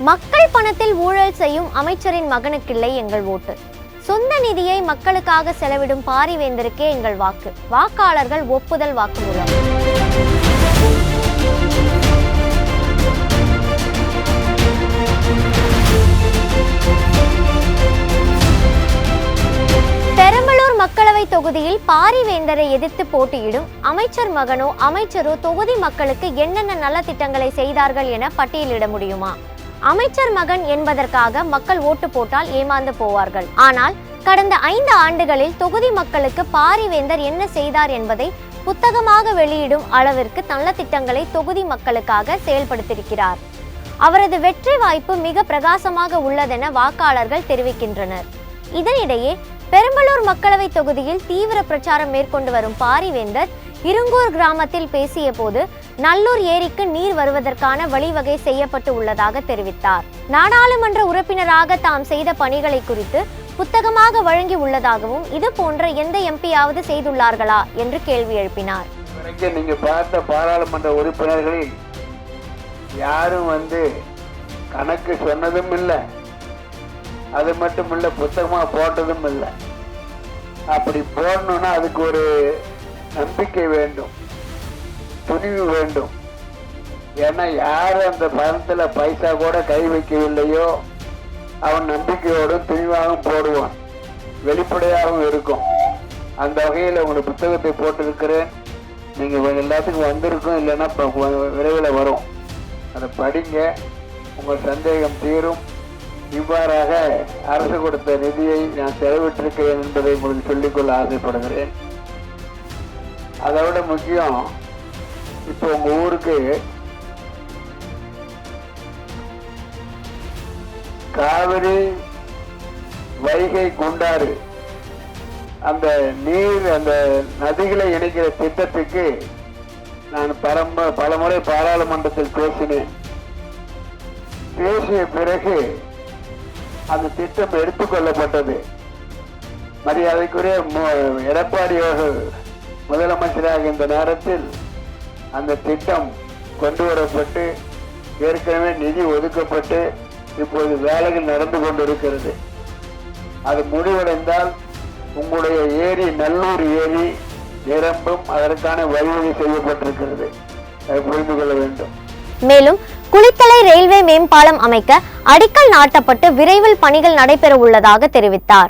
மக்கள் பணத்தில் ஊழல் செய்யும் அமைச்சரின் மகனுக்கில்லை எங்கள் ஓட்டு. சொந்த நிதியை மக்களுக்காக செலவிடும் பாரிவேந்தருக்கே எங்கள் வாக்கு. வாக்காளர்கள் ஒப்புதல் வாக்குமூலம். பெரம்பலூர் மக்களவை தொகுதியில் பாரிவேந்தரை எதிர்த்து போட்டியிடும் அமைச்சர் மகனோ அமைச்சரோ தொகுதி மக்களுக்கு என்னென்ன நல திட்டங்களை செய்தார்கள் என பட்டியலிட முடியுமா? அமைச்சர் மகன் என்பதற்காக மக்கள் ஓட்டு போட்டால் ஏமாந்து போவார்கள். ஆனால் கடந்த 5 ஆண்டுகளில் தொகுதி மக்களுக்கு பாரிவேந்தர் என்ன செய்தார் என்பதை புத்தகமாக வெளியிடும் அளவிற்கு நல்ல திட்டங்களை தொகுதி மக்களுக்காக செயல்படுத்தியிருக்கிறார். அவரது வெற்றி வாய்ப்பு மிக பிரகாசமாக உள்ளதென வாக்காளர்கள் தெரிவிக்கின்றனர். இதனிடையே பெரம்பலூர் மக்களவை தொகுதியில் தீவிர பிரச்சாரம் மேற்கொண்டு வரும் பாரிவேந்தர் இருங்கூர் கிராமத்தில் பேசிய போது நல்லூர் ஏரிக்கு நீர் வருவதற்கான வழிவகை செய்யப்பட்டு உள்ளதாக தெரிவித்தார். நாடாளுமன்ற உறுப்பினராக தாம் செய்த பணிகளை குறித்து புத்தகமாக வழங்கி உள்ளதாகவும் இது போன்ற எந்த எம்பியாவது செய்துள்ளார்களா என்று கேள்வி எழுப்பினார். நீங்க பார்த்த பாராளுமன்ற உறுப்பினர்களில் யாரும் கணக்கு சொன்னதும் இல்லை, அது மட்டும் இல்லை புத்தகமா போட்டதும் இல்லை. அப்படி போடணும்னா அதுக்கு ஒரு நம்பிக்கை வேண்டும், துணிவு வேண்டும். ஏன்னா யாரு அந்த பணத்துல பைசா கூட கை வைக்கவில்லையோ அவன் நம்பிக்கையோடும் துணிவாகவும் போடுவான், வெளிப்படையாகவும் இருக்கும். அந்த வகையில் உங்களுடைய புத்தகத்தை போட்டிருக்கிறேன். நீங்க எல்லாத்துக்கும் வந்திருக்கும், இல்லைன்னா விரைவில் வரும். அதை படிங்க, உங்கள் சந்தேகம் தீரும். இவ்வாறாக அரசு கொடுத்த நிதியை நான் செலவிட்டிருக்கிறேன் என்பதை உங்களுக்கு சொல்லிக்கொள்ள ஆசைப்படுகிறேன். அதை விட முக்கியம், இப்போ உங்க ஊருக்கு காவிரி வைகை குண்டாறு அந்த நீர் அந்த நதிகளை இணைக்கிற திட்டத்துக்கு நான் பலமுறை பாராளுமன்றத்தில் பேசினேன். பேசிய பிறகு அந்த திட்டம் எடுத்துக்கொள்ளப்பட்டது. மரியாதைக்குரிய எடப்பாடி அவர்கள் முதலமைச்சராக இந்த நேரத்தில் அந்த திட்டம் கொண்டு வரப்பட்டு ஏற்கனவே நிதி ஒதுக்கப்பட்டு இப்போது வேலைகள் நடந்து கொண்டிருக்கிறது. அது முடிவடைந்தால் உங்களுடைய ஏரி நல்லூர் ஏரி நிரம்பும். அதற்கான வழிவகை செய்யப்பட்டிருக்கிறது, அதை புரிந்து கொள்ள வேண்டும். மேலும் குளித்தலை ரயில்வே மேம்பாலம் அமைக்க அடிக்கல் நாட்டப்பட்டு விரைவில் பணிகள் நடைபெற உள்ளதாக தெரிவித்தார்.